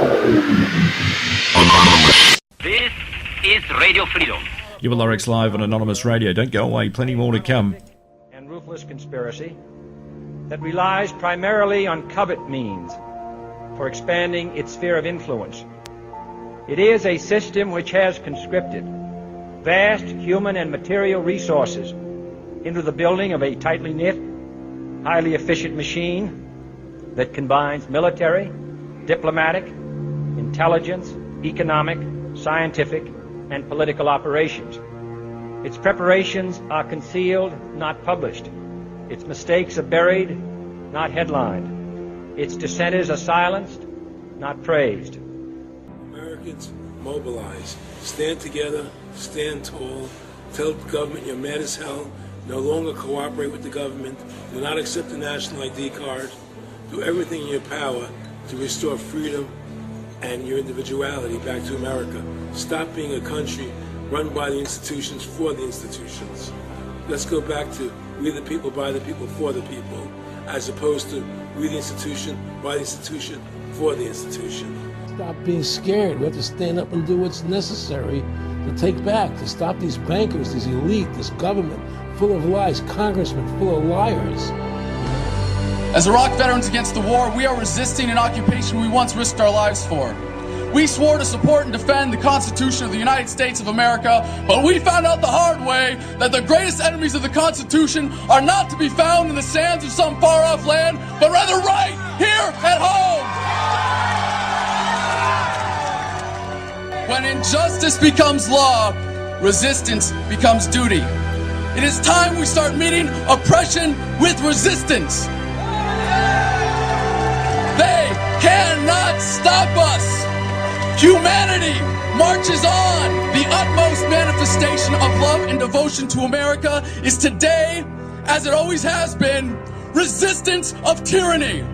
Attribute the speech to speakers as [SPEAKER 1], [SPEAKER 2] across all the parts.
[SPEAKER 1] This is Radio Freedom.
[SPEAKER 2] You're Lorax live on Anonymous Radio. Don't go away, plenty more to come.
[SPEAKER 3] And ruthless conspiracy that relies primarily on covert means for expanding its sphere of influence. It is a system which has conscripted vast human and material resources into the building of a tightly knit, highly efficient machine that combines military, diplomatic, intelligence, economic, scientific, and political operations. Its preparations are concealed, not published. Its mistakes are buried, not headlined. Its dissenters are silenced, not praised.
[SPEAKER 4] Americans, mobilize. Stand together, stand tall. Tell the government you're mad as hell. No longer cooperate with the government. Do not accept the national ID card. Do everything in your power to restore freedom and your individuality back to America. Stop being a country run by the institutions for the institutions. Let's go back to we the people, by the people, for the people, as opposed to we the institution, by the institution, for the institution.
[SPEAKER 5] Stop being scared. We have to stand up and do what's necessary to take back, to stop these bankers, this elite, this government full of lies, congressmen full of liars.
[SPEAKER 6] As Iraq veterans against the war, we are resisting an occupation we once risked our lives for. We swore to support and defend the Constitution of the United States of America, but we found out the hard way that the greatest enemies of the Constitution are not to be found in the sands of some far-off land, but rather right here at home. When injustice becomes law, resistance becomes duty. It is time we start meeting oppression with resistance. They cannot stop us. Humanity marches on. The utmost manifestation of love and devotion to America is today, as it always has been, resistance of tyranny.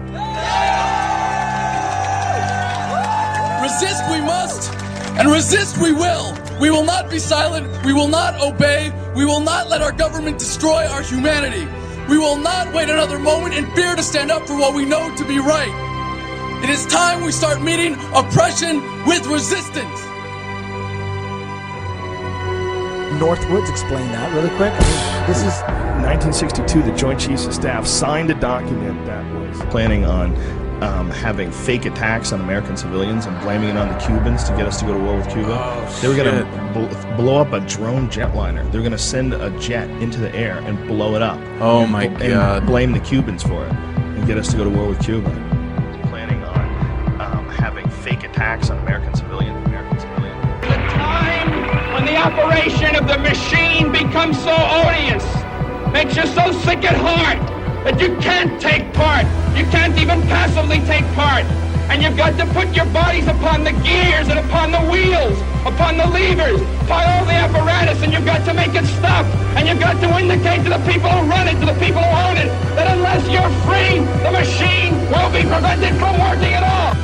[SPEAKER 6] Resist we must, and resist we will. We will not be silent. We will not obey. We will not let our government destroy our humanity. We will not wait another moment in fear to stand up for what we know to be right. It is time we start meeting oppression with resistance.
[SPEAKER 7] Northwoods, explain that really quick. This is
[SPEAKER 8] 1962. The Joint Chiefs of Staff signed a document that was planning on having fake attacks on American civilians and blaming it on the Cubans to get us to go to war with Cuba. They were going to blow up a drone jetliner. They were going to send a jet into the air and blow it up.
[SPEAKER 9] Oh my God!
[SPEAKER 8] And blame the Cubans for it and get us to go to war with Cuba. Planning on having fake attacks on American civilians.
[SPEAKER 10] The time when the operation of the machine becomes so odious, makes you so sick at heart that you can't take part. You can't even passively take part. And you've got to put your bodies upon the gears and upon the wheels, upon the levers, upon all the apparatus, and you've got to make it stop. And you've got to indicate to the people who run it, to the people who own it, that unless you're free, the machine will be prevented from working at all.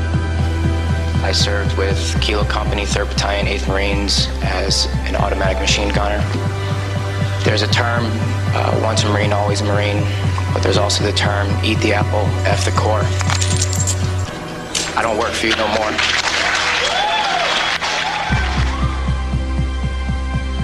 [SPEAKER 11] I served with Kilo Company, 3rd Battalion, 8th Marines as an automatic machine gunner. There's a term, once a Marine, always a Marine, but there's also the term, eat the apple, F the core. I don't work for you no more.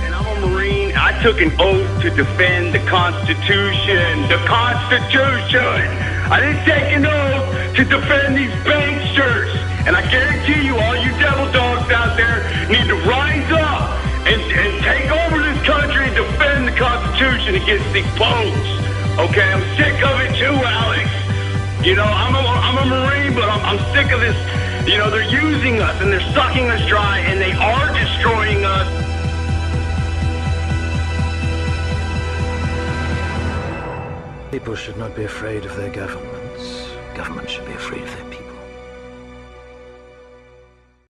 [SPEAKER 12] And I'm a Marine. I took an oath to defend the Constitution. The Constitution! I didn't take an oath to defend these banksters. And I guarantee you, all you devil dogs out there need to rise up and take over this country and defend the Constitution against these punks. Okay, I'm sick of it too, Alex. You know, I'm a Marine, but I'm sick of this. You know, they're using us and they're sucking us dry and they are destroying us.
[SPEAKER 7] People should not be afraid of their governments. Governments should be afraid of their